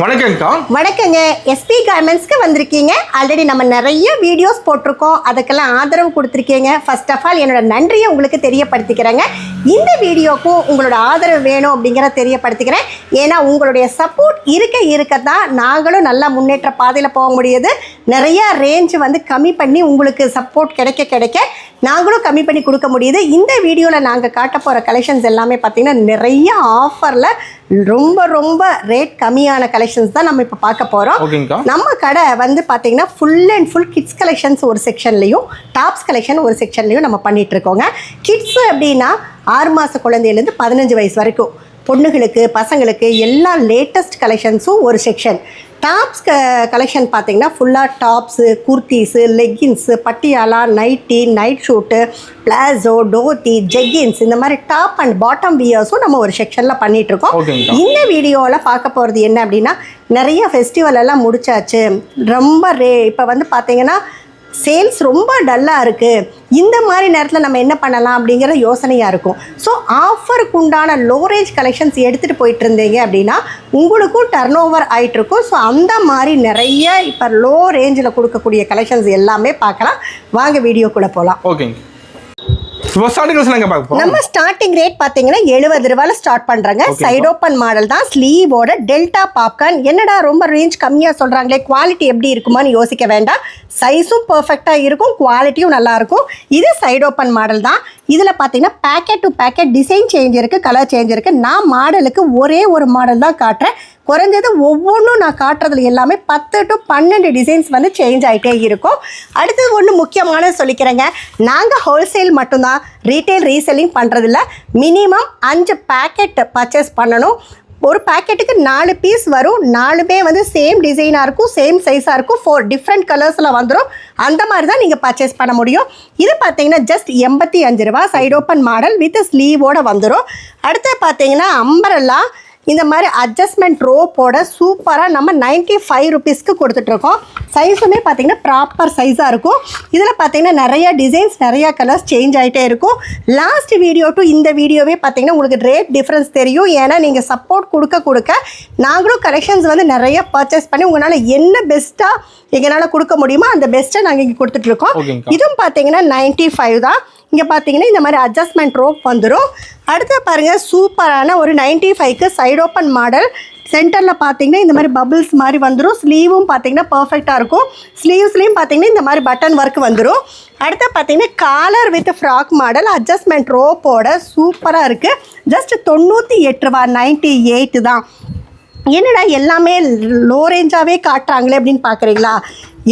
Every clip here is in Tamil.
வணக்கம்க்கா. வணக்கங்க. எஸ்பி கார்மெண்ட்ஸ்க்கு வந்திருக்கீங்க. ஆல்ரெடி நம்ம நிறைய வீடியோஸ் போட்டிருக்கோம், அதுக்கெல்லாம் ஆதரவு கொடுத்துருக்கீங்க. ஃபர்ஸ்ட் ஆஃப் ஆல் என்னோட நன்றியை உங்களுக்கு தெரியப்படுத்திக்கிறேங்க. இந்த வீடியோக்கும் உங்களோட ஆதரவு வேணும் அப்படிங்கிற தெரியப்படுத்திக்கிறேன். ஏன்னா உங்களுடைய சப்போர்ட் இருக்க தான் நாங்களும் நல்லா முன்னேற்ற பாதையில் போக முடியுது. நிறைய ரேஞ்ச் வந்து கம்மி பண்ணி உங்களுக்கு சப்போர்ட் கிடைக்க நாங்களும் கம்மி பண்ணி கொடுக்க முடியுது. இந்த வீடியோவில் நாங்கள் காட்ட போகிற கலெக்ஷன்ஸ் எல்லாமே பார்த்திங்கன்னா நிறைய ஆஃபரில் ரொம்ப ரேட் கம்மியான கலெக்ஷன்ஸ் தான் நம்ம இப்போ பார்க்க போகிறோம். நம்ம கடை வந்து பார்த்திங்கன்னா full and full kids collections ஒரு செக்ஷன்லையும் டாப்ஸ் கலெக்ஷன் ஒரு செக்ஷன்லையும் நம்ம பண்ணிகிட்ருக்கோங்க. கிட்ஸு அப்படின்னா 6 மாத குழந்தையிலேருந்து 15 வயசு வரைக்கும் பொண்ணுங்களுக்கு பசங்களுக்கு எல்லா லேட்டஸ்ட் கலெக்ஷன்ஸும் ஒரு செக்ஷன். டாப்ஸ் கலெக்ஷன் பார்த்திங்கன்னா ஃபுல்லாக tops, kurtis, leggings, Patiala, nighty, night suit, palazzo, dhoti, jeggings, இந்த மாதிரி டாப் அண்ட் பாட்டம் வியர்ஸும் நம்ம ஒரு செக்ஷனில் பண்ணிகிட்ருக்கோம். இந்த வீடியோவில் பார்க்க போகிறது என்ன அப்படின்னா, நிறைய ஃபெஸ்டிவல் எல்லாம் முடிச்சாச்சு. ரொம்ப இப்போ வந்து பார்த்திங்கன்னா சேல்ஸ் ரொம்ப டல்லாக இருக்குது. இந்த மாதிரி நேரத்தில் நம்ம என்ன பண்ணலாம் அப்படிங்கிற யோசனையாக இருக்கும். ஸோ ஆஃபருக்கு உண்டான லோ ரேஞ்ச் கலெக்ஷன்ஸ் எடுத்துகிட்டு போயிட்டு இருந்தீங்க அப்படின்னா உங்களுக்கும் டர்ன் ஓவர் ஆகிட்டுருக்கும். ஸோ அந்த மாதிரி நிறைய இப்போ லோ ரேஞ்சில் கொடுக்கக்கூடிய கலெக்ஷன்ஸ் எல்லாமே பார்க்கலாம். வாங்க வீடியோக்குள்ளே போகலாம். ஓகேங்க. நம்ம ஸ்டார்டிங் ரேட் பார்த்தீங்கன்னா 70 ரூபாயில் ஸ்டார்ட் பண்ணுறாங்க. சைட் ஓப்பன் மாடல் தான், ஸ்லீவோட டெல்டா பாப்கார்ன். என்னடா ரொம்ப ரேஞ்ச் கம்மியாக சொல்கிறாங்களே, குவாலிட்டி எப்படி இருக்குமான்னு யோசிக்க வேண்டாம். சைஸும் பர்ஃபெக்டாக இருக்கும், குவாலிட்டியும் நல்லாயிருக்கும். இது சைட் ஓப்பன் மாடல் தான். இதில் பார்த்தீங்கன்னா packet to packet design change இருக்குது, கலர் சேஞ்ச் இருக்குது. நான் மாடலுக்கு ஒரே ஒரு மாடல் தான் காட்டுறேன். குறைஞ்சது ஒவ்வொன்றும் நான் காட்டுறதுல எல்லாமே 10 to 12 டிசைன்ஸ் வந்து சேஞ்ச் ஆகிட்டே இருக்கும். அடுத்தது ஒன்று முக்கியமான சொல்லிக்கிறேங்க, நாங்கள் ஹோல்சேல் மட்டும்தான், ரீட்டைல் ரீசெல்லிங் பண்ணுறதில்ல. மினிமம் 5 பேக்கெட் பர்ச்சேஸ் பண்ணணும். ஒரு பேக்கெட்டுக்கு 4 பீஸ் வரும். 4மே வந்து சேம் டிசைனாக இருக்கும், சேம் சைஸாக இருக்கும். 4 டிஃப்ரெண்ட் கலர்ஸில் வந்துடும். அந்த மாதிரி தான் நீங்கள் பர்ச்சேஸ் பண்ண முடியும். இது பார்த்தீங்கன்னா ஜஸ்ட் 85 ரூபா. சைட் ஓப்பன் மாடல் வித் ஸ்லீவோடு வந்துடும். அடுத்து பார்த்தீங்கன்னா அம்பரல்லா இந்த மாதிரி அட்ஜஸ்ட்மெண்ட் ரோப்போட சூப்பராக நம்ம 95 ருபீஸ்க்கு கொடுத்துட்ருக்கோம். சைஸுமே பார்த்திங்கன்னா ப்ராப்பர் சைஸாக இருக்கும். இதில் பார்த்திங்கன்னா நிறையா டிசைன்ஸ், நிறையா கலர்ஸ் சேஞ்ச் ஆகிட்டே இருக்கும். லாஸ்ட் வீடியோ டு இந்த வீடியோவே பார்த்திங்கன்னா உங்களுக்கு ரேட் டிஃப்ரென்ஸ் தெரியும். ஏன்னா நீங்கள் சப்போர்ட் கொடுக்க நாங்களும் கலெக்ஷன்ஸ் வந்து நிறைய பர்ச்சேஸ் பண்ணி உங்களால் என்ன பெஸ்ட்டாக எங்களால் கொடுக்க முடியுமோ அந்த பெஸ்ட்டை நாங்கள் இங்கே கொடுத்துட்ருக்கோம். இதுவும் பார்த்திங்கன்னா 95 தான். இங்கே பார்த்தீங்கன்னா இந்த மாதிரி அட்ஜஸ்ட்மெண்ட் ரோப் வந்துடும். அடுத்து பாருங்கள், சூப்பரான ஒரு 95க்கு சைட் ஓப்பன் மாடல். சென்டரில் பார்த்தீங்கன்னா இந்த மாதிரி பபிள்ஸ் மாதிரி வந்துடும். ஸ்லீவும் பார்த்தீங்கன்னா பர்ஃபெக்டாக இருக்கும். ஸ்லீவ்ஸ்லேயும் பார்த்தீங்கன்னா இந்த மாதிரி பட்டன் ஒர்க் வந்துடும். அடுத்து பார்த்தீங்கன்னா collar with frock model, adjustment ரோப்போட சூப்பராக இருக்குது. ஜஸ்ட் 98 ரூபா, 98 தான். என்னடா எல்லாமே லோ ரேஞ்சாகவே காட்டுறாங்களே அப்படின்னு பார்க்குறீங்களா?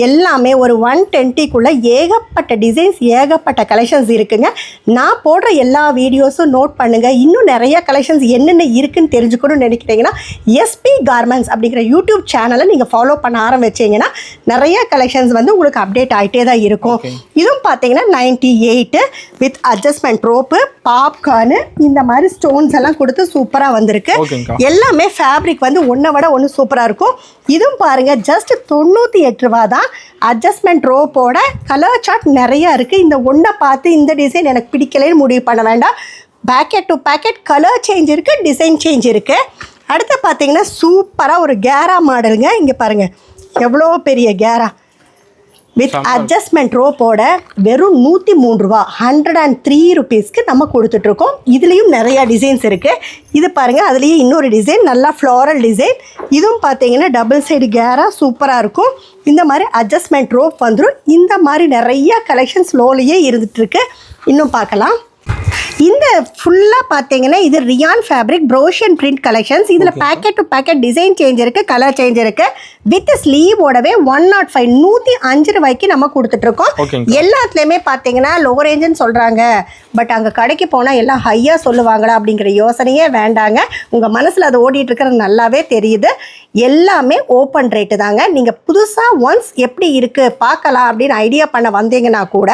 எல்லாமே ஒரு 120க்குள்ளே ஏகப்பட்ட டிசைன்ஸ், ஏகப்பட்ட கலெக்ஷன்ஸ் இருக்குங்க. நான் போடுற எல்லா வீடியோஸும் நோட் பண்ணுங்கள். இன்னும் நிறைய கலெக்ஷன்ஸ் என்னென்ன இருக்குதுன்னு தெரிஞ்சுக்கணும்னு நினைக்கிறீங்கன்னா எஸ்பி கார்மெண்ட்ஸ் அப்படிங்கிற யூடியூப் சேனலை நீங்கள் ஃபாலோ பண்ண ஆரம்பிச்சிங்கன்னா நிறைய கலெக்ஷன்ஸ் வந்து உங்களுக்கு அப்டேட் ஆகிட்டே தான் இருக்கும். இதுவும் பார்த்தீங்கன்னா 98 வித் அட்ஜஸ்ட்மெண்ட் ரோப்பு, பாப்கார்னு, இந்த மாதிரி ஸ்டோன்ஸ் எல்லாம் கொடுத்து சூப்பராக வந்திருக்கு. எல்லாமே ஃபேப்ரிக் வந்து ஒன்றை விட ஒன்று சூப்பராக இருக்கும். இதுவும் பாருங்கள் ஜஸ்ட் 98 ரூபா தான். அட்ஜஸ்ட்மெண்ட் ரோப்போட கலர் சார்ட் நிறையா இருக்குது. இந்த ஒன்றை பார்த்து இந்த டிசைன் எனக்கு பிடிக்கலன்னு முடிவு பண்ண வேண்டாம். Packet to packet colour change இருக்குது, டிசைன் சேஞ்ச் இருக்குது. அடுத்து பார்த்தீங்கன்னா சூப்பராக ஒரு கேரா மாடலுங்க. இங்கே பாருங்கள் எவ்வளோ பெரிய கேரா வித் அட்ஜஸ்ட்மெண்ட் ரோப்போட வெறும் 103 ரூபா, 103 ருபீஸ்க்கு நம்ம கொடுத்துட்ருக்கோம். இதுலேயும் நிறையா டிசைன்ஸ் இருக்குது. இது பாருங்கள், அதுலேயே இன்னொரு டிசைன் நல்லா ஃப்ளாரல் டிசைன். இதுவும் பார்த்தீங்கன்னா டபுள் சைடு கேரா சூப்பராக இருக்கும். இந்த மாதிரி அட்ஜஸ்ட்மெண்ட் ரோப் வந்துடும். இந்த மாதிரி நிறையா கலெக்ஷன்ஸ் லோலையே இருந்துகிட்ருக்கு. இன்னும் பார்க்கலாம். இந்த ஃபுல்லாக பார்த்தீங்கன்னா இது ரியான் ஃபேப்ரிக் ப்ரோஷன் பிரிண்ட் கலெக்ஷன்ஸ். இதில் packet to packet design change இருக்குது, கலர் சேஞ்ச் இருக்குது. வித் ஸ்லீவோடவே 105, 105 ரூபாய்க்கு நம்ம கொடுத்துட்ருக்கோம். எல்லாத்துலேயுமே பார்த்தீங்கன்னா லோ ரேஞ்சுன்னு சொல்கிறாங்க, பட் அங்கே கடைக்கு போனால் எல்லாம் ஹையாக சொல்லுவாங்களா அப்படிங்கிற யோசனையே வேண்டாங்க. உங்கள் மனசில் அது ஓடிட்டுருக்கிறது நல்லாவே தெரியுது. எல்லாமே ஓப்பன் ரேட்டு தாங்க. நீங்கள் புதுசாக ஒன்ஸ் எப்படி இருக்குது பார்க்கலாம் அப்படின்னு ஐடியா பண்ண வந்தீங்கன்னா கூட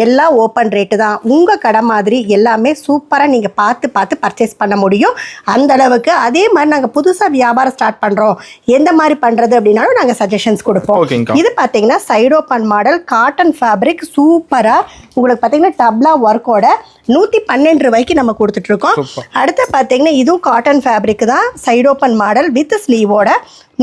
எல்லாம் ஓப்பன் ரேட்டு தான். உங்கள் கடை மாதிரி எல்லாமே சூப்பராக நீங்கள் பார்த்து பர்ச்சேஸ் பண்ண முடியும் அந்தளவுக்கு. அதே மாதிரி நாங்கள் புதுசாக வியாபாரம் ஸ்டார்ட் பண்ணுறோம், எந்த மாதிரி பண்ணுறது அப்படின்னாலும் நாங்கள் சஜஷன்ஸ் கொடுப்போம். இது பார்த்தீங்கன்னா side open model cotton fabric சூப்பராக உங்களுக்கு பார்த்தீங்கன்னா டப்லா ஒர்க்கோட 112 ரூபாய்க்கு நம்ம கொடுத்துட்ருக்கோம். அடுத்து பார்த்தீங்கன்னா இதுவும் காட்டன் ஃபேப்ரிக் தான், சைட் ஓப்பன் மாடல் வித் ஸ்லீவோட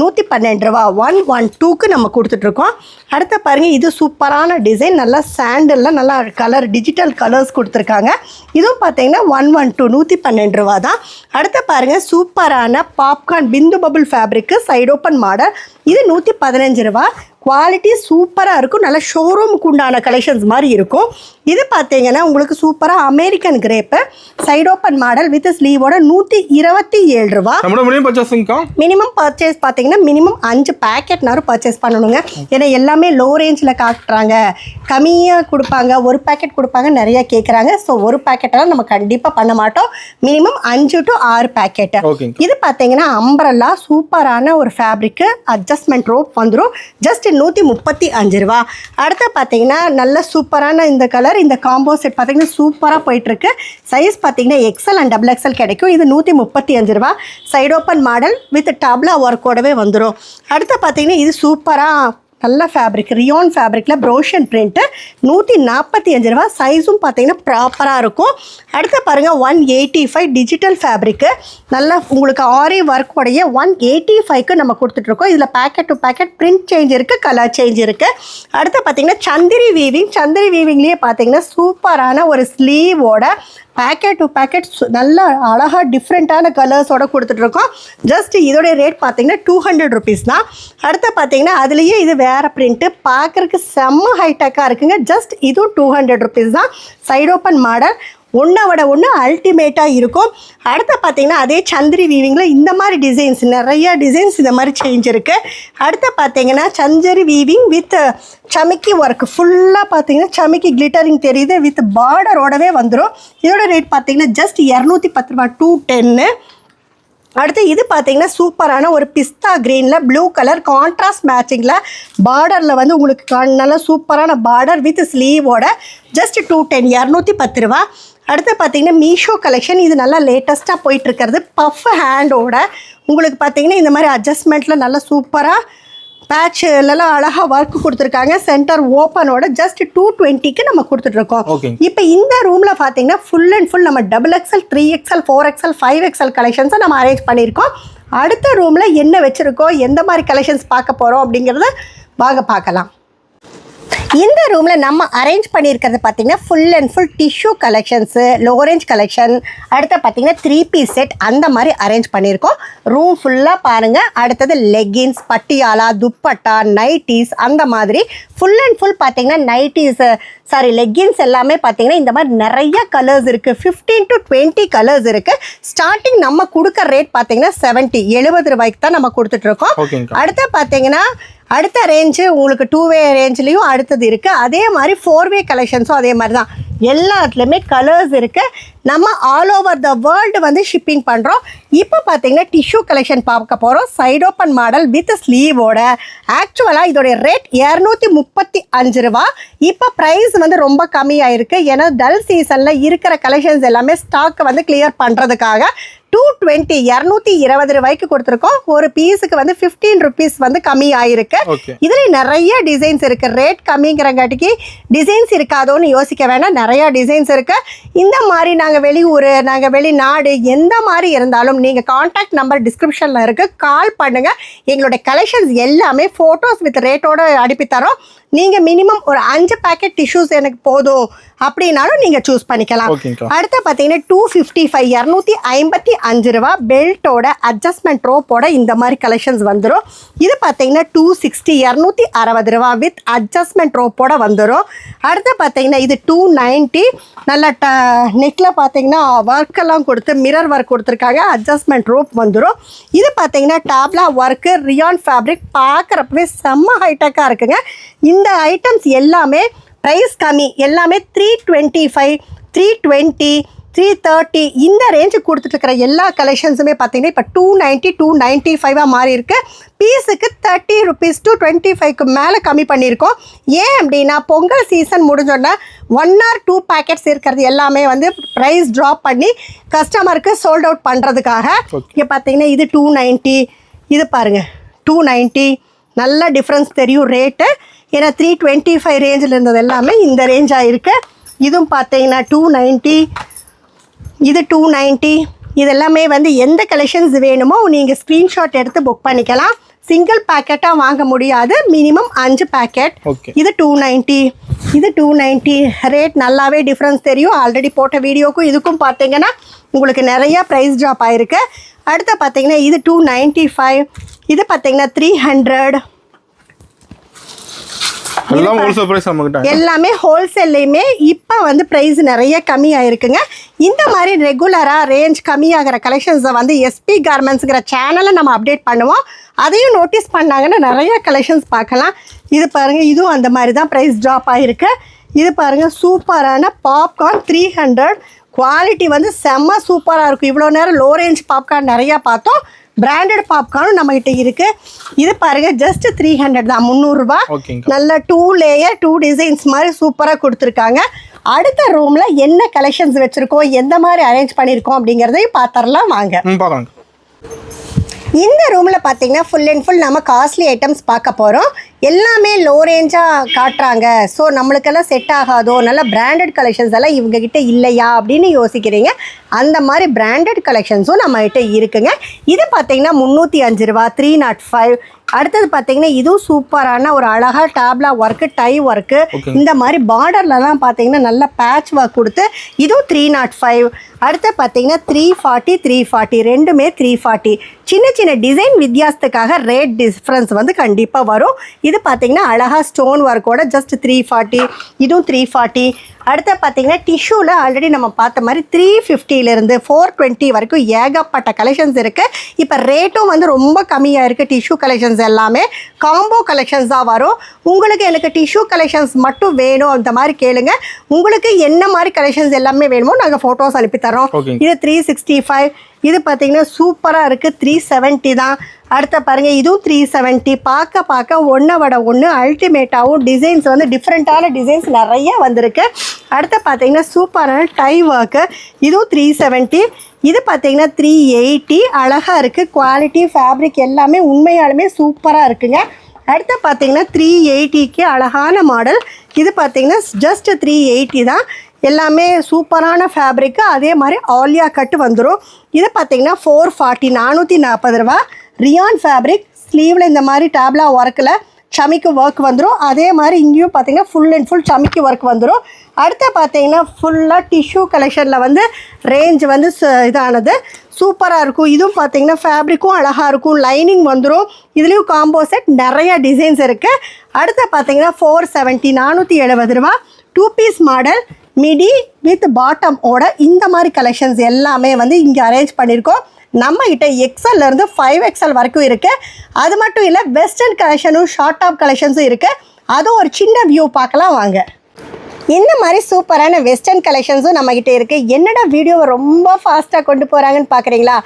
112 ரூபா 112க்கு நம்ம கொடுத்துட்ருக்கோம். அடுத்து பாருங்கள், இது சூப்பரான டிசைன், நல்லா சாண்டலில் நல்லா கலர் டிஜிட்டல் கலர்ஸ் கொடுத்துருக்காங்க. இதுவும் பார்த்தீங்கன்னா 112 112 ரூபா தான். அடுத்து பாருங்கள், சூப்பரான பாப்கார்ன் பிந்து bubble fabric side open model. இது 115 ரூபா. குவாலிட்டி சூப்பராக இருக்கும், நல்லா ஷோரூமுக்கு உண்டான கலெக்ஷன்ஸ் மாதிரி இருக்கும். இது பார்த்தீங்கன்னா உங்களுக்கு சூப்பராக American crepe side open model with ஸ்லீவோட 127 ரூபா. மினிமம் பர்ச்சேஸ் பார்த்தீங்கன்னா மினிமம் 5 பேக்கெட்னாலும் பர்ச்சேஸ் பண்ணணுங்க. ஏன்னா எல்லாமே லோ ரேஞ்சில் காட்டுறாங்க, கம்மியாக கொடுப்பாங்க, ஒரு பேக்கெட் கொடுப்பாங்க, நிறையா கேட்குறாங்க. ஸோ ஒரு பேக்கெட்டெல்லாம் நம்ம கண்டிப்பாக பண்ண மாட்டோம். Minimum 5 to 6 packet. இது பார்த்தீங்கன்னா அம்பரல்லா சூப்பரான ஒரு ஃபேப்ரிக்கு அட்ஜஸ்ட்மெண்ட் ரோப் வந்துடும். ஜஸ்ட் 135 ரூபா. அடுத்து பார்த்தீங்கன்னா நல்ல சூப்பரான இந்த கலர், இந்த காம்போ செட் பார்த்தீங்கன்னா சூப்பராக போயிட்டுருக்கு. சைஸ் பார்த்தீங்கன்னா எக்ஸல் அண்ட் டபுள் எக்ஸல் கிடைக்கும். இது 135 ரூபா. சைடு ஓப்பன் மாடல் வித் டாப்லா ஒர்க்கோடவே வந்துடும். அடுத்து பார்த்தீங்கன்னா இது சூப்பராக நல்ல ஃபேப்ரிக் ரியான் ஃபேப்ரிக்கில் ப்ரோஷன் பிரிண்ட்டு 145 ரூபா. சைஸும் பார்த்தீங்கன்னா ப்ராப்பராக இருக்கும். அடுத்து பாருங்கள் 185 டிஜிட்டல் ஃபேப்ரிக்கு நல்லா உங்களுக்கு ஆரி ஒர்க்கோடைய 185க்கு நம்ம கொடுத்துட்ருக்கோம். இதில் packet to packet print change இருக்குது, கலர் சேஞ்ச் இருக்குது. அடுத்து பார்த்தீங்கன்னா சந்திரி வீவிங்லேயே பார்த்தீங்கன்னா சூப்பரான ஒரு ஸ்லீவோட பேக்கெட் டு பேக்கெட் நல்ல அழகாக டிஃப்ரெண்ட்டான கலர்ஸோடு கொடுத்துட்ருக்கோம். ஜஸ்ட் இதோடைய ரேட் பார்த்தீங்கன்னா 200 ருபீஸ் தான். அடுத்து பார்த்தீங்கன்னா அதுலேயே இது வேறு பிரிண்ட்டு பார்க்குறதுக்கு செம்ம ஹைடெக்காக இருக்குங்க. ஜஸ்ட் இதுவும் 200 ருபீஸ் தான். சைடு ஓப்பன் மாடல் ஒன்றை விட ஒன்று அல்டிமேட்டாக இருக்கும். அடுத்து பார்த்தீங்கன்னா அதே சந்திரி வீவிங்கில் இந்த மாதிரி டிசைன்ஸ் நிறையா டிசைன்ஸ் இந்த மாதிரி சேஞ்ச் இருக்குது. அடுத்து பார்த்தீங்கன்னா சந்திரி வீவிங் வித் சமிக்கி ஒர்க் ஃபுல்லாக பார்த்தீங்கன்னா சமிக்கி கிளிட்டரிங் தெரியுது வித் பார்டரோடவே வந்துடும். இதோட ரேட் பார்த்தீங்கன்னா ஜஸ்ட் 210 ரூபா 210. அடுத்து இது பார்த்தீங்கன்னா சூப்பரான ஒரு பிஸ்தா க்ரீனில் ப்ளூ கலர் கான்ட்ராஸ்ட் மேட்சிங்கில் பார்டரில் வந்து உங்களுக்கு நல்லா சூப்பரான பார்டர் வித் ஸ்லீவோட ஜஸ்ட் 210 210 ரூபா. அடுத்து பார்த்தீங்கன்னா மீஷோ கலெக்ஷன், இது நல்லா லேட்டஸ்ட்டாக போயிட்டுருக்கிறது. பஃப் ஹேண்டோட உங்களுக்கு பார்த்தீங்கன்னா இந்த மாதிரி அட்ஜஸ்ட்மெண்ட்டில் நல்லா சூப்பராக பேட்ச்லாம் அழகாக ஒர்க் கொடுத்துருக்காங்க. சென்டர் ஓப்பனோட ஜஸ்ட் 220க்கு நம்ம கொடுத்துட்ருக்கோம். இப்போ இந்த ரூமில் பார்த்தீங்கன்னா ஃபுல் அண்ட் ஃபுல் நம்ம double XL 3XL 4XL 5XL கலெக்ஷன்ஸை நம்ம அரேஞ்ச் பண்ணியிருக்கோம். அடுத்த ரூமில் என்ன வச்சுருக்கோம், எந்த மாதிரி கலெக்ஷன்ஸ் பார்க்க போகிறோம் அப்படிங்கிறத வாங்க பார்க்கலாம். இந்த ரூமில் நம்ம அரேஞ்ச் பண்ணியிருக்கிறது பார்த்திங்கன்னா full and full tissue collections, low range collection, அடுத்து பார்த்திங்கன்னா 3 பீஸ் செட் அந்த மாதிரி அரேஞ்ச் பண்ணியிருக்கோம். ரூம் ஃபுல்லாக பாருங்கள். அடுத்தது லெகின்ஸ், பட்டியாலா, துப்பட்டா, நைட்டீஸ் அந்த மாதிரி ஃபுல் அண்ட் ஃபுல் பார்த்திங்கன்னா நைட்டீஸு லெகின்ஸ் எல்லாமே பார்த்திங்கன்னா இந்த மாதிரி நிறைய கலர்ஸ் இருக்குது. 15 to 20 கலர்ஸ் இருக்குது. ஸ்டார்டிங் நம்ம கொடுக்குற ரேட் பார்த்திங்கன்னா 70 ரூபாய்க்கு தான் நம்ம கொடுத்துட்ருக்கோம். அடுத்து பார்த்திங்கன்னா அடுத்த ரேஞ்சு உங்களுக்கு 2-வே ரேஞ்ச்லேயும் அடுத்தது இருக்குது. அதே மாதிரி 4-வே கலெக்ஷன்ஸும் அதே மாதிரி தான். எல்லாத்துலேயுமே கலர்ஸ் இருக்குது. நம்ம ஆல் ஓவர் த வேர்ல்டு வந்து ஷிப்பிங் பண்ணுறோம். இப்போ பார்த்தீங்கன்னா டிஷ்யூ கலெக்ஷன் பார்க்க போகிறோம். சைடு ஓப்பன் மாடல் வித் ஸ்லீவோட. ஆக்சுவலாக இதோடைய ரேட் 235 ரூபா. இப்போ ப்ரைஸ் வந்து ரொம்ப கம்மியாயிருக்கு. ஏன்னா டல் சீசனில் இருக்கிற கலெக்ஷன்ஸ் எல்லாமே ஸ்டாக்கை வந்து கிளியர் பண்ணுறதுக்காக 220 220 ரூபாய்க்கு கொடுத்துருக்கோம். ஒரு பீஸுக்கு வந்து 15 ருபீஸ் வந்து கம்மி ஆயிருக்கு. இதில் நிறைய டிசைன்ஸ் இருக்குது. ரேட் கம்மிங்கிறங்காட்டிக்கு டிசைன்ஸ் இருக்காதோன்னு யோசிக்க வேண்டாம், நிறையா டிசைன்ஸ் இருக்குது. இந்த மாதிரி நாங்கள் வெளியூர், நாங்கள் வெளிநாடு எந்த மாதிரி இருந்தாலும் நீங்கள் கான்டாக்ட் நம்பர் டிஸ்கிரிப்ஷனில் இருக்குது, கால் பண்ணுங்கள். எங்களுடைய கலெக்ஷன்ஸ் எல்லாமே ஃபோட்டோஸ் வித் ரேட்டோடு அனுப்பித்தரோம். நீங்கள் மினிமம் ஒரு 5 பேக்கெட் டிஷ்யூஸ் எனக்கு போதும் அப்படின்னாலும் நீங்கள் சூஸ் பண்ணிக்கலாம். அடுத்து பார்த்தீங்கன்னா 255 255 ரூபா பெல்ட்டோட அட்ஜஸ்ட்மெண்ட் ரோப்போட இந்த மாதிரி கலெக்ஷன்ஸ் வந்துடும். இது பார்த்தீங்கன்னா 260 260 ரூபா வித் அட்ஜஸ்ட்மெண்ட் ரோப்போட வந்துடும். அடுத்து பார்த்தீங்கன்னா இது 290 நல்ல நெக்கில் பார்த்தீங்கன்னா ஒர்க்கெல்லாம் கொடுத்து மிரர் ஒர்க் கொடுத்துருக்காங்க. அட்ஜஸ்ட்மெண்ட் ரோப் வந்துடும். இது பார்த்தீங்கன்னா டாப்லா ஒர்க்கு ரியான் ஃபேப்ரிக் பார்க்குறப்பவே செம்ம ஹைடெக்காக இருக்குங்க. இந்த ஐட்டம்ஸ் எல்லாமே ப்ரைஸ் கம்மி, எல்லாமே 325 320 330 இந்த ரேஞ்சு கொடுத்துட்ருக்கிற எல்லா கலெக்ஷன்ஸுமே பார்த்தீங்கன்னா இப்போ 290 295 மாறி இருக்குது. பீஸுக்கு 30 ருபீஸ் to 25க்கு மேலே கம்மி பண்ணியிருக்கோம். ஏன் அப்படின்னா பொங்கல் சீசன் முடிஞ்சோன்னா 1 or 2 பேக்கெட்ஸ் இருக்கிறது எல்லாமே வந்து ப்ரைஸ் ட்ராப் பண்ணி கஸ்டமருக்கு சோல்ட் அவுட் பண்ணுறதுக்காக. இங்கே பார்த்தீங்கன்னா இது 290, இது பாருங்கள் 290, நல்ல டிஃப்ரென்ஸ் தெரியும் ரேட்டு. ஏன்னா 325 ரேஞ்சில் இருந்தது எல்லாமே இந்த ரேஞ்சாக இருக்குது. இதுவும் பார்த்தீங்கன்னா 290, இது 290. இது எல்லாமே வந்து எந்த கலெக்ஷன்ஸ் வேணுமோ நீங்கள் ஸ்க்ரீன்ஷாட் எடுத்து புக் பண்ணிக்கலாம். சிங்கிள் பேக்கெட்டாக வாங்க முடியாது, மினிமம் 5 பேக்கெட். இது 290, இது 290. ரேட் நல்லாவே டிஃப்ரென்ஸ் தெரியும். ஆல்ரெடி போட்ட வீடியோக்கும் இதுக்கும் பார்த்தீங்கன்னா உங்களுக்கு நிறையா ப்ரைஸ் ட்ராப் ஆகிருக்கு. அடுத்து பார்த்தீங்கன்னா இது 295, இது பார்த்தீங்கன்னா 300. எல்லாமே ஹோல்சேல்லையுமே இப்போ வந்து ப்ரைஸ் நிறைய கம்மியாயிருக்குங்க. இந்த மாதிரி ரெகுலராக ரேஞ்ச் கம்மியாகிற கலெக்ஷன்ஸை வந்து எஸ்பி கார்மெண்ட்ஸுங்கிற சேனலை நம்ம அப்டேட் பண்ணுவோம். அதையும் நோட்டீஸ் பண்ணாங்கன்னா நிறைய கலெக்ஷன்ஸ் பார்க்கலாம். இது பாருங்கள், இதுவும் அந்த மாதிரி தான் ப்ரைஸ் ட்ராப் ஆகிருக்கு. இது பாருங்கள், சூப்பரான பாப்கார்ன் 300. குவாலிட்டி வந்து செம்ம சூப்பராக இருக்கும். இவ்வளோ நேரம் லோ ரேஞ்ச் பாப்கார்ன் நிறையா பார்த்தோம். பிராண்டட் பாப்கார்னும் நம்மகிட்ட இருக்குது. இது பாருங்கள், ஜஸ்ட் 300 தான், 300 ரூபா. நல்ல 2 லேயர் 2 டிசைன்ஸ் மாதிரி சூப்பராக கொடுத்துருக்காங்க. அடுத்த ரூமில் என்ன கலெக்ஷன்ஸ் வச்சுருக்கோம், எந்த மாதிரி அரேஞ்ச் பண்ணியிருக்கோம் அப்படிங்கிறதையும் பார்த்துடலாம் வாங்க. இந்த ரூமில் பார்த்தீங்கன்னா ஃபுல் அண்ட் ஃபுல் நம்ம காஸ்ட்லி ஐட்டம்ஸ் பார்க்க போகிறோம். எல்லாமே லோ ரேஞ்சாக காட்டுறாங்க, ஸோ நம்மளுக்கெல்லாம் செட் ஆகாதோ, நல்ல பிராண்டட் கலெக்ஷன்ஸ் எல்லாம் இவங்ககிட்ட இல்லையா அப்படின்னு யோசிக்கிறீங்க. அந்த மாதிரி பிராண்டட் கலெக்ஷன்ஸும் நம்மகிட்ட இருக்குங்க. இது பார்த்தீங்கன்னா 305 ரூபா, 305. அடுத்தது பார்த்தீங்கன்னா இதுவும் சூப்பரான ஒரு அழகாக டேப்லா ஒர்க்கு, டை ஒர்க்கு, இந்த மாதிரி பார்டர்லலாம் பார்த்தீங்கன்னா நல்ல பேட்ச் ஒர்க் கொடுத்து இதுவும் 305. அடுத்து பார்த்தீங்கன்னா 340, 340 ரெண்டுமே 340. சின்ன சின்ன டிசைன் வித்தியாசத்துக்காக ரேட் டிஃப்ரென்ஸ் வந்து கண்டிப்பாக வரும். இது பார்த்தீங்கன்னா அழகாக ஸ்டோன் ஒர்க்கோட ஜஸ்ட் 340, இதுவும் 340. அடுத்து பார்த்தீங்கன்னா டிஷ்யூவில் ஆல்ரெடி நம்ம பார்த்த மாதிரி 350லேருந்து 420 வரைக்கும் ஏகப்பட்ட கலெக்ஷன்ஸ் இருக்குது. இப்போ ரேட்டும் வந்து ரொம்ப கம்மியாக இருக்குது. டிஷ்யூ கலெக்ஷன்ஸ் எல்லாமே காம்போ கலெக்ஷன்ஸ் தான் வரும். உங்களுக்கு எனக்கு டிஷ்யூ கலெக்ஷன்ஸ் மட்டும் வேணும் அந்த மாதிரி கேளுங்க. உங்களுக்கு என்ன மாதிரி கலெக்ஷன்ஸ் எல்லாமே வேணுமோ நாங்கள் ஃபோட்டோஸ் அனுப்பித்தரோம். இது 365. இது பார்த்தீங்கன்னா சூப்பராக இருக்குது, 370 தான். அடுத்த பாருங்கள், இதுவும் 370. பார்க்க ஒன்றை விட ஒன்று அல்டிமேட்டாகவும் டிசைன்ஸ் வந்து டிஃப்ரெண்ட்டான டிசைன்ஸ் நிறைய வந்திருக்கு. அடுத்து பார்த்தீங்கன்னா சூப்பரான டை ஒர்க்கு, இதுவும் 370. இது பார்த்தீங்கன்னா 380. அழகாக இருக்குது. குவாலிட்டி ஃபேப்ரிக் எல்லாமே உண்மையாலுமே சூப்பராக இருக்குங்க. அடுத்து பார்த்தீங்கன்னா 380க்கு அழகான மாடல். இது பார்த்தீங்கன்னா ஜஸ்ட் 380 தான். எல்லாமே சூப்பரான ஃபேப்ரிக்கு, அதே மாதிரி ஆலியா கட்டு வந்துடும். இது பார்த்தீங்கன்னா 440, 440 ரூபா. ரியான் ஃபேப்ரிக், ஸ்லீவில் இந்த மாதிரி டேப்லா ஒர்க்கில் சமிக்கு ஒர்க் வந்துடும். அதே மாதிரி இங்கேயும் பார்த்தீங்கன்னா ஃபுல் அண்ட் ஃபுல் சமிக்கு ஒர்க் வந்துடும். அடுத்து பார்த்தீங்கன்னா ஃபுல்லாக டிஷ்யூ கலெக்ஷனில் வந்து ரேஞ்ச் வந்து இதானது சூப்பராக இருக்கும். இதுவும் பார்த்தீங்கன்னா ஃபேப்ரிக்கும் அழகாக இருக்கும், லைனிங் வந்துடும். இதுலேயும் காம்போ செட் நிறைய டிசைன்ஸ் இருக்குது. அடுத்து பார்த்தீங்கன்னா 470, 470 ரூபா. 2 piece model midi with bottom ஓட இந்த மாதிரி கலெக்ஷன்ஸ் எல்லாமே வந்து இங்கே அரேஞ்ச் பண்ணியிருக்கோம். நம்மகிட்ட XL-லேருந்து 5XL வரைக்கும் இருக்குது. அது மட்டும் இல்லை, வெஸ்டர்ன் கலெக்ஷனும் ஷார்ட் டாப் கலெக்ஷன்ஸும் இருக்குது. அதுவும் ஒரு சின்ன வியூ பார்க்கலாம் வாங்க. இந்த மாதிரி சூப்பரான வெஸ்டர்ன் கலெக்ஷன்ஸும் நம்மகிட்ட இருக்குது. என்னடா வீடியோவை ரொம்ப ஃபாஸ்ட்டாக கொண்டு போகிறாங்கன்னு பார்க்குறீங்களா?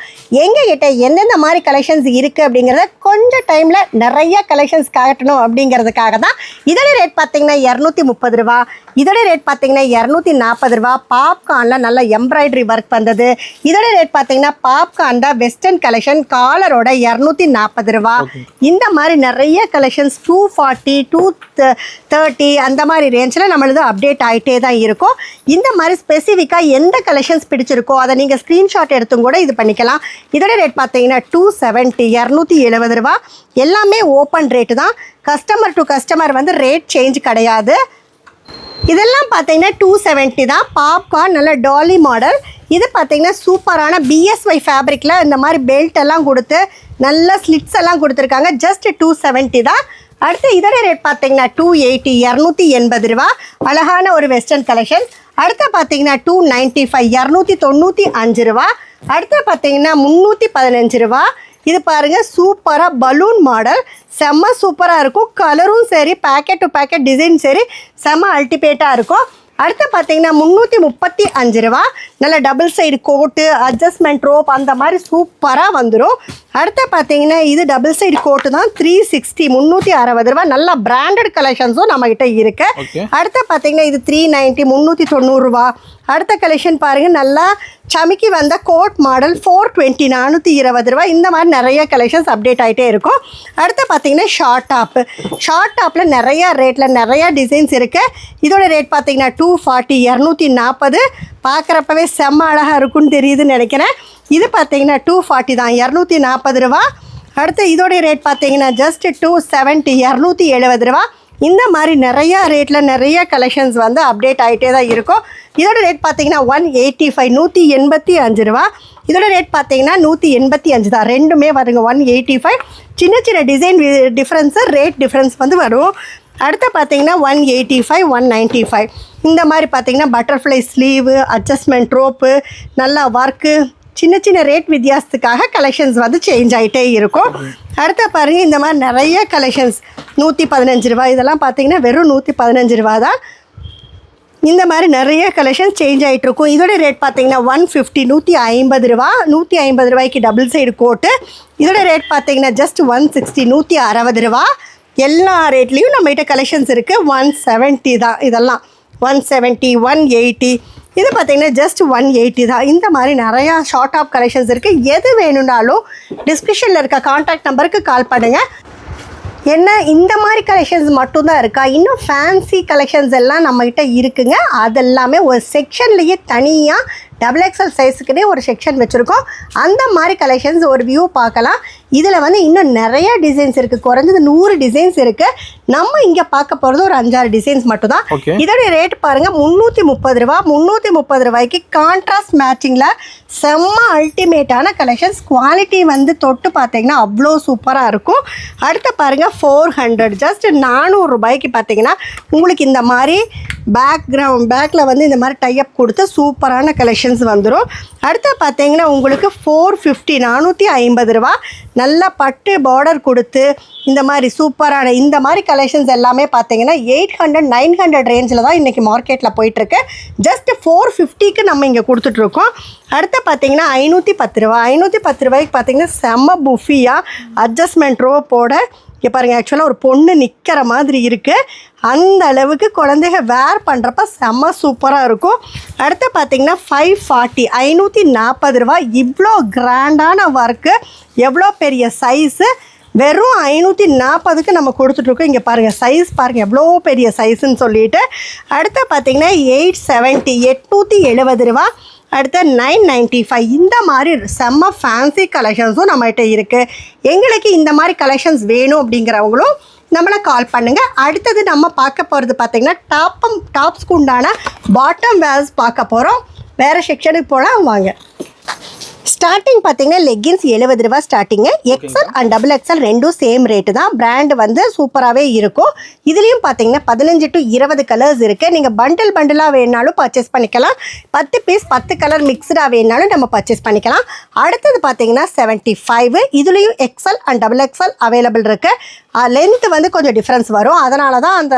எங்ககிட்ட எந்தெந்த மாதிரி கலெக்ஷன்ஸ் இருக்குது அப்படிங்கிறத கொஞ்சம் டைமில் நிறைய கலெக்ஷன்ஸ் காட்டணும் அப்படிங்கிறதுக்காக தான். இதோட ரேட் பார்த்தீங்கன்னா 230 ரூபா. இதோட ரேட் பார்த்தீங்கன்னா 240 ரூபா. பாப்கார்னில் நல்ல எம்ப்ராய்டரி ஒர்க் வந்தது. இதோட ரேட் பார்த்தீங்கன்னா பாப்கார்ன் தான் வெஸ்டர்ன் கலெக்ஷன், காலரோட 240 ரூபா. இந்த மாதிரி நிறைய கலெக்ஷன்ஸ் 240, 230 அந்த மாதிரி ரேஞ்சில் நம்மளது அப்டேட் ஆகிட்டே தான் இருக்கும். இந்த மாதிரி ஸ்பெசிஃபிக்காக எந்த கலெக்ஷன்ஸ் பிடிச்சிருக்கோ அதை நீங்கள் ஸ்க்ரீன்ஷாட் எடுத்தும் கூட இது பண்ணிக்கலாம். இதோட ரேட் பார்த்தீங்கன்னா 270, 270 ரூபா. எல்லாமே ஓப்பன் ரேட்டு தான். கஸ்டமர் டு கஸ்டமர் வந்து ரேட் சேஞ்ச் கிடையாது. இதெல்லாம் பார்த்தீங்கன்னா 270 தான். பாப்கார்ன் நல்ல டாலி மாடல். இது பார்த்தீங்கன்னா சூப்பரான BSY ஃபேப்ரிக்கில் இந்த மாதிரி பெல்ட் எல்லாம் கொடுத்து நல்ல ஸ்லிட்ஸ் எல்லாம் கொடுத்துருக்காங்க. ஜஸ்ட் 270 தான். அடுத்து இதோட ரேட் பார்த்தீங்கன்னா 280, 280 ரூபா. அழகான ஒரு வெஸ்டர்ன் கலெக்ஷன். அடுத்து பார்த்தீங்கன்னா 295, 295 ரூபா. அடுத்து பார்த்தீங்கன்னா 315 ரூபா. இது பாருங்கள், சூப்பராக பலூன் மாடல், செம்ம சூப்பராக இருக்கும். கலரும் சரி, பேக்கெட் டு பேக்கெட் டிசைன் சரி, செம்ம அல்டிமேட்டாக இருக்கும். அடுத்து பார்த்தீங்கன்னா 335 ரூபா. நல்ல டபுள் சைடு கோட்டு, அட்ஜஸ்ட்மெண்ட் ரோப் அந்த மாதிரி சூப்பராக வந்துடும். அடுத்து பார்த்தீங்கன்னா இது டபுள் சைடு கோட்டு தான், 360, 360 ரூபா. நல்ல பிராண்டட் கலெக்ஷன்ஸும் நம்மகிட்ட இருக்குது. அடுத்து பார்த்தீங்கன்னா இது 390, 390 ரூபா. அடுத்த கலெக்ஷன் பாருங்கள், நல்லா சமிக்கி வந்த கோட் மாடல் 420, 420 ரூபா. இந்த மாதிரி நிறைய கலெக்ஷன்ஸ் அப்டேட் ஆகிட்டே இருக்கும். அடுத்து பார்த்தீங்கன்னா ஷார்ட் டாப்பில் நிறையா ரேட்டில் நிறையா டிசைன்ஸ் இருக்குது. இதோட ரேட் பார்த்தீங்கன்னா 240, 240. பார்க்குறப்பவே செம்ம அழகாக இருக்குன்னு தெரியுதுன்னு நினைக்கிறேன். இது பார்த்தீங்கன்னா 240 தான், 240 ரூபா. அடுத்து இதோடைய ரேட் பார்த்தீங்கன்னா ஜஸ்ட் 270 270 ரூபா. இந்த மாதிரி நிறையா ரேட்டில் நிறைய கலெக்ஷன்ஸ் வந்து அப்டேட் ஆகிட்டே தான் இருக்கும். இதோட ரேட் பார்த்தீங்கன்னா 185 185 ரூபா. இதோட ரேட் பார்த்தீங்கன்னா 185 தான். ரெண்டுமே வருங்க 185. சின்ன சின்ன டிசைன் டிஃப்ரென்ஸு ரேட் டிஃப்ரென்ஸ் வந்து வரும். அடுத்து பார்த்தீங்கன்னா 185 195. இந்த மாதிரி பார்த்தீங்கன்னா பட்டர்ஃப்ளை ஸ்லீவு, அட்ஜஸ்ட்மெண்ட் ரோப்பு, நல்லா ஒர்க்கு, சின்ன சின்ன ரேட் வித்தியாசத்துக்காக கலெக்ஷன்ஸ் வந்து சேஞ்ச் ஆகிட்டே இருக்கும். அடுத்த பாருங்கள் இந்த மாதிரி நிறைய கலெக்ஷன்ஸ் 115 ரூபா. இதெல்லாம் பார்த்தீங்கன்னா வெறும் 115 ரூபா தான். இந்த மாதிரி நிறைய கலெக்ஷன் சேஞ்ச் ஆகிட்ருக்கும். இதோட ரேட் பார்த்தீங்கன்னா 150 150 ரூபா. 150 ரூபாய்க்கு டபுள் சைடு கோட்டு. இதோட ரேட் பார்த்தீங்கன்னா ஜஸ்ட் 160 160 ரூபா. எல்லா ரேட்லேயும் நம்மகிட்ட கலெக்ஷன்ஸ் இருக்குது. 170 தான் இதெல்லாம். 170 180. இது பார்த்தீங்கன்னா ஜஸ்ட் 180 தான். இந்த மாதிரி நிறையா ஷார்ட் ஆஃப் கலெக்ஷன்ஸ் இருக்குது. எது வேணும்னாலும் டிஸ்கிரிப்ஷனில் இருக்க கான்டாக்ட் நம்பருக்கு கால் பண்ணுங்கள். என்ன இந்த மாதிரி கலெக்ஷன்ஸ் மட்டும்தான் இருக்கா? இன்னும் ஃபேன்சி கலெக்ஷன்ஸ் எல்லாம் நம்மகிட்ட இருக்குங்க. அதெல்லாமே ஒரு செக்ஷன்லேயே தனியாக XXL சைஸுக்குன்னே ஒரு செக்ஷன் வச்சுருக்கோம். அந்த மாதிரி கலெக்ஷன்ஸ் ஒரு வியூ பார்க்கலாம். இதில் வந்து இன்னும் நிறைய டிசைன்ஸ் இருக்குது. குறைஞ்சது 100 டிசைன்ஸ் இருக்குது. நம்ம இங்கே பார்க்க போகிறது ஒரு 5-6 டிசைன்ஸ் மட்டும் தான். இதோடைய ரேட் பாருங்கள் 330 ரூபா. 330 ரூபாய்க்கு கான்ட்ராஸ்ட் மேட்சிங்கில் செம்ம அல்டிமேட்டான கலெக்ஷன்ஸ். குவாலிட்டி வந்து தொட்டு பார்த்தீங்கன்னா அவ்வளோ சூப்பராக இருக்கும். அடுத்து பாருங்கள் 400 ஜஸ்ட் 400 ரூபாய்க்கு பார்த்தீங்கன்னா உங்களுக்கு இந்த மாதிரி பேக்கில் வந்து இந்த மாதிரி டைப் கொடுத்து சூப்பரான கலெக்ஷன்ஸ் வந்துடும். அடுத்து பார்த்தீங்கன்னா உங்களுக்கு 450 450 ரூபா. நல்ல பட்டு பார்டர் கொடுத்து இந்த மாதிரி சூப்பரான இந்த மாதிரி கலெக்ஷன்ஸ் எல்லாமே பார்த்தீங்கன்னா 800 900 ரேஞ்சில் தான் இன்றைக்கி மார்க்கெட்டில் போயிட்டுருக்கு. ஜஸ்ட் 450க்கு நம்ம இங்கே கொடுத்துட்ருக்கோம். அடுத்து பார்த்தீங்கன்னா 510 ரூபா. 510 ரூபாய்க்கு பார்த்தீங்கன்னா செம்ம புஃபியாக அட்ஜஸ்ட்மெண்ட் ரோப்போட இங்கே பாருங்கள். ஆக்சுவலாக ஒரு பொண்ணு நிற்கிற மாதிரி இருக்குது. அந்த அளவுக்கு குழந்தைங்க வேர் பண்ணுறப்ப செம்ம சூப்பராக இருக்கும். அடுத்து பார்த்திங்கன்னா 540 540 ரூபா. இவ்வளோ கிராண்டான ஒர்க்கு, எவ்வளோ பெரிய சைஸு, வெறும் 540க்கு நம்ம கொடுத்துட்ருக்கோம். இங்கே பாருங்கள் சைஸ் பாருங்கள் எவ்வளோ பெரிய சைஸுன்னு சொல்லிட்டு. அடுத்து பார்த்திங்கன்னா 870 870 ரூபா. அடுத்து 995. இந்த மாதிரி செம்ம ஃபேன்சி கலெக்ஷன்ஸும் நம்மகிட்ட இருக்குது. எங்களுக்கு இந்த மாதிரி கலெக்ஷன்ஸ் வேணும் அப்படிங்கிறவங்களும் நம்மளை கால் பண்ணுங்கள். அடுத்தது நம்ம பார்க்க போகிறது பார்த்திங்கன்னா டாப்ஸ்க்கு உண்டான பாட்டம் வேர்ஸ் பார்க்க போகிறோம். வேறு செக்ஷனுக்கு போனால் வாங்க. ஸ்டார்டிங் பார்த்தீங்கன்னா லெகின்ஸ் 70 ரூபா ஸ்டார்டிங்கு. எக்ஸல் அண்ட் XXL ரெண்டும் சேம் ரேட்டு தான். பிராண்டு வந்து சூப்பராகவே இருக்கும். இதுலேயும் பார்த்தீங்கன்னா 15 to 20 கலர்ஸ் இருக்குது. நீங்கள் பண்டிலாக வேணாலும் பர்ச்சேஸ் பண்ணிக்கலாம். 10 பீஸ் 10 கலர் மிக்ஸ்டாக வேணாலும் நம்ம பர்ச்சேஸ் பண்ணிக்கலாம். அடுத்தது பார்த்தீங்கன்னா 75. இதுலேயும் எக்ஸல் அண்ட் XXL அவைலபிள் இருக்குது. லென்த் வந்து கொஞ்சம் டிஃப்ரென்ஸ் வரும். அதனால தான் அந்த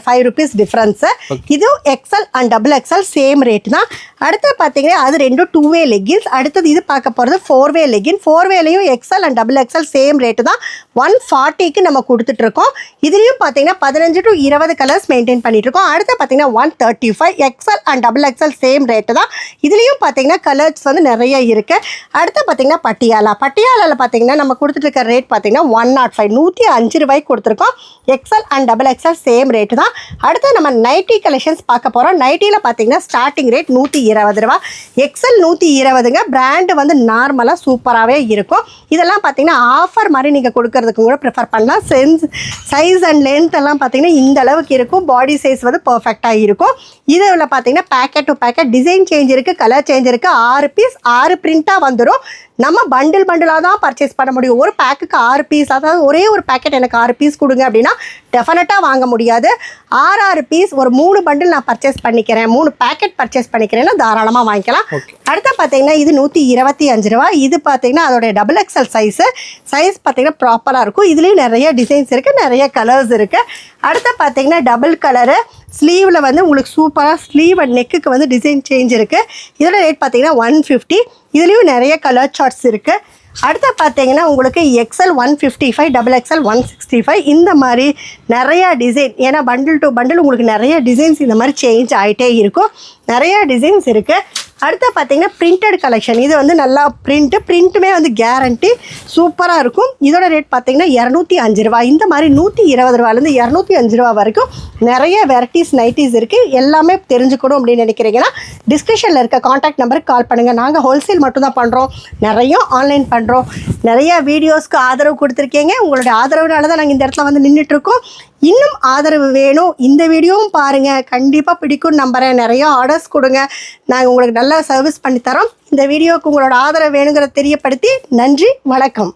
5 rupees டிஃப்ரென்ஸு. இதுவும் XL and XXL same rate தான். அடுத்து பார்த்தீங்கன்னா அது ரெண்டும் 2-way லெகின்ஸ். அடுத்தது இது பார்க்க போகிறது 4-way லெகின். 4-wayலையும் XL and XXL same rate தான். 140க்கு நம்ம கொடுத்துட்ருக்கோம். இதுலேயும் பார்த்தீங்கன்னா 15 to 20 கலர்ஸ் மெயின்டைன் பண்ணிகிட்ருக்கோம். அடுத்து பார்த்தீங்கன்னா 135. XL and XXL same rate தான். இதுலேயும் பார்த்தீங்கன்னா கலர்ஸ் வந்து நிறைய இருக்குது. அடுத்து பார்த்தீங்கன்னா பட்டியாலாவில் பார்த்தீங்கன்னா நம்ம கொடுத்துட்ருக்க ரேட் பார்த்தீங்கன்னா 105 105 ரூபாய்க்கு கொடுத்துருக்கோம். XL and XXL same rate தான். அடுத்து நம்ம நைட்டி கலெக்ஷன்ஸ் பார்க்க போகிறோம். நைட்டியில் பார்த்தீங்கன்னா ஸ்டார்டிங் ரேட் 120 ரூபா. எக்ஸல் 120ங்க. பிராண்டு வந்து நார்மலாக சூப்பராகவே இருக்கும். இதெல்லாம் பார்த்தீங்கன்னா ஆஃபர் மாதிரி நீங்கள் கொடுக்கறதுக்கு கூட ப்ரிஃபர் பண்ணலாம். சைஸ் அண்ட் லென்த் எல்லாம் பார்த்தீங்கன்னா இந்த அளவுக்கு இருக்கும். பாடி சைஸ் வந்து பர்ஃபெக்டாக இருக்கும். இதில் பார்த்தீங்கன்னா packet to packet design change இருக்குது, கலர் சேஞ்ச் இருக்குது. 6 பீஸ் 6 பிரிண்ட்டாக வந்துடும். நம்ம பண்டிலாக தான் பர்ச்சேஸ் பண்ண முடியும். ஒரு பேக்குக்கு 6 பீஸ், அதாவது ஒரே ஒரு பேக்கெட் எனக்கு 6 பீஸ் கொடுங்க அப்படின்னா டெஃபினட்டாக வாங்க முடியாது. 6 பீஸ் ஒரு 3 பண்டில் நான் பர்ச்சேஸ் பண்ணிக்கிறேன், 3 பேக்கெட் பர்ச்சேஸ் பண்ணிக்கிறேன்னா தாராளமாக வாங்கிக்கலாம். அடுத்து பார்த்தீங்கன்னா இது 125 ரூபா. இது பார்த்தீங்கன்னா அதோடைய XXL சைஸ் பார்த்தீங்கன்னா ப்ராப்பராக இருக்கும். இதுலேயும் நிறைய டிசைன்ஸ் இருக்குது, நிறைய கலர்ஸ் இருக்குது. அடுத்து பார்த்தீங்கன்னா டபுள் கலரு. ஸ்லீவில் வந்து உங்களுக்கு சூப்பராக ஸ்லீவ் அண்ட் நெக்குக்கு வந்து டிசைன் சேஞ்ச் இருக்குது. இதோட ரேட் பார்த்தீங்கன்னா 150. இதுலேயும் நிறைய கலர் சார்ட்ஸ் இருக்குது. அடுத்து பார்த்தீங்கன்னா உங்களுக்கு எக்ஸல் 155, XXL 165. இந்த மாதிரி நிறையா டிசைன், ஏன்னா பண்டில் டு பண்டில் உங்களுக்கு நிறைய டிசைன்ஸ் இந்த மாதிரி சேஞ்ச் ஆகிட்டே இருக்கும். நிறையா டிசைன்ஸ் இருக்குது. அடுத்து பார்த்தீங்கன்னா பிரிண்டட் கலெக்ஷன். இது வந்து நல்லா பிரிண்ட்டுமே வந்து கேரண்டி சூப்பராக இருக்கும். இதோட ரேட் பார்த்தீங்கன்னா 205 ரூபா. இந்த மாதிரி 120 ரூபாலேருந்து 205 ரூபா வரைக்கும் நிறைய வெரைட்டிஸ் நைட்டிஸ் இருக்குது. எல்லாமே தெரிஞ்சுக்கணும் அப்படின்னு நினைக்கிறீங்கன்னா டிஸ்கிரிப்ஷனில் இருக்க காண்டாக்ட் நம்பருக்கு கால் பண்ணுங்கள். நாங்கள் ஹோல்சேல் மட்டும் தான் பண்ணுறோம், நிறைய ஆன்லைன் பண்ணுறோம். நிறைய வீடியோஸ்க்கு ஆதரவு கொடுத்துருக்கீங்க. உங்களுடைய ஆதரவுனால தான் நாங்கள் இந்த இடத்துல வந்து நின்றுட்டுருக்கோம். இன்னும் ஆதரவு வேணும். இந்த வீடியோவும் பாருங்கள், கண்டிப்பாக பிடிக்கும் நம்புறேன். நிறைய ஆர்டர்ஸ் கொடுங்க, நாங்கள் உங்களுக்கு நல்லா சர்வீஸ் பண்ணித்தரோம். இந்த வீடியோவுக்கு உங்களோட ஆதரவு வேணுங்கிறத தெரியப்படுத்தி நன்றி, வணக்கம்.